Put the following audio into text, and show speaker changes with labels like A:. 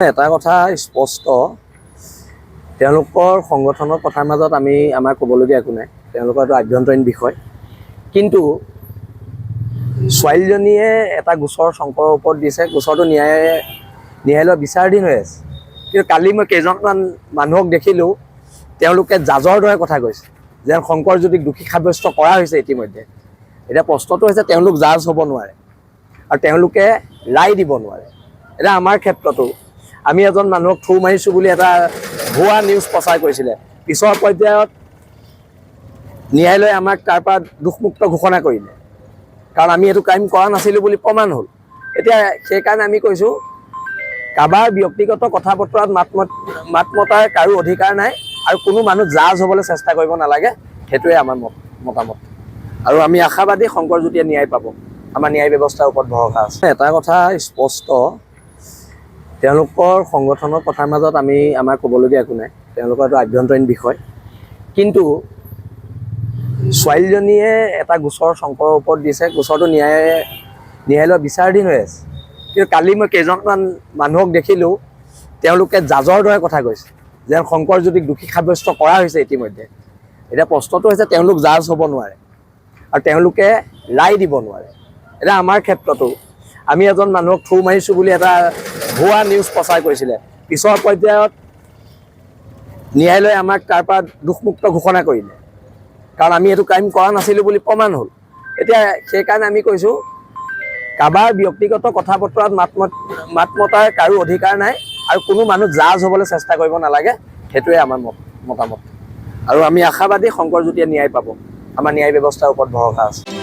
A: এটা কথা স্পষ্ট, তেওঁলোকৰ সংগঠনৰ কথাৰ মাজত আমাৰ ক'বলগীয়া একো নাই। তেওঁলোকৰ এইটো আভ্যন্তৰীণ বিষয়। কিন্তু ছোৱালীজনীয়ে এটা গোচৰ শংকৰৰ ওপৰত দিছে, গোচৰটো ন্যায়ালয়ৰ বিচাৰাধীন হৈ আছে। কিন্তু কালি মই কেইজনমান মানুহক দেখিলোঁ, তেওঁলোকে জাজৰ দৰে কথা কৈছে যেন শংকৰজ্যোতিক দোষী সাব্যস্ত কৰা হৈছে ইতিমধ্যে। এতিয়া প্ৰশ্নটো হৈছে তেওঁলোক জাজ হ'ব নোৱাৰে আৰু তেওঁলোকে ৰায় দিব নোৱাৰে। এতিয়া আমাৰ ক্ষেত্ৰতো আমি এজন মানুহক থু মাৰিছোঁ বুলি এটা ভুৱা নিউজ প্ৰচাৰ কৰিছিলে, পিছৰ পৰ্যায়ত ন্যায়ালয়ে আমাক তাৰ পৰা দোষমুক্ত ঘোষণা কৰিলে, কাৰণ আমি এইটো ক্ৰাইম কৰা নাছিলোঁ বুলি প্ৰমাণ হ'ল। এতিয়া সেইকাৰণে আমি কৈছোঁ, কাৰোবাৰ ব্যক্তিগত কথা বতৰাত মাত মতাৰ কাৰো অধিকাৰ নাই আৰু কোনো মানুহ জাজ হ'বলৈ চেষ্টা কৰিব নালাগে। সেইটোৱে আমাৰ মতামত আৰু আমি আশাবাদী শংকৰজ্যোতিয়ে ন্যায় পাব। আমাৰ ন্যায় ব্যৱস্থাৰ ওপৰত ভৰসা আছে। এটা কথা স্পষ্ট, তেওঁলোকৰ সংগঠনৰ কথাৰ মাজত আমাৰ ক'বলগীয়া একো নাই। তেওঁলোকৰ এইটো আভ্যন্তৰীণ বিষয়। কিন্তু ছোৱালীজনীয়ে এটা গোচৰ শংকৰৰ ওপৰত দিছে, গোচৰটো ন্যায়ালয়ৰ বিচাৰাধীন হৈ আছে। কিন্তু কালি মই কেইজনমান মানুহক দেখিলোঁ, তেওঁলোকে জাজৰ দৰে কথা কৈছে যেন শংকৰজ্যোতিক দোষী সাব্যস্ত কৰা হৈছে ইতিমধ্যে। এতিয়া প্ৰশ্নটো হৈছে তেওঁলোক জাজ হ'ব নোৱাৰে আৰু তেওঁলোকে ৰায় দিব নোৱাৰে। এতিয়া আমাৰ ক্ষেত্ৰতো আমি এজন মানুহক থু মাৰিছোঁ বুলি এটা ভুৱা নিউজ প্ৰচাৰ কৰিছিলে, পিছৰ পৰ্যায়ত ন্যায়ালয়ে আমাক তাৰ পৰা দোষমুক্ত ঘোষণা কৰিলে, কাৰণ আমি এইটো ক্ৰাইম কৰা নাছিলোঁ বুলি প্ৰমাণ হ'ল। এতিয়া সেইকাৰণে আমি কৈছোঁ, কাৰোবাৰ ব্যক্তিগত কথা বতৰাত মাত মতাৰ কাৰো অধিকাৰ নাই আৰু কোনো মানুহ জাজ হ'বলৈ চেষ্টা কৰিব নালাগে। সেইটোৱে আমাৰ মতামত আৰু আমি আশাবাদী শংকৰজ্যোতিয়ে ন্যায় পাব। আমাৰ ন্যায় ব্যৱস্থাৰ ওপৰত ভৰসা আছে।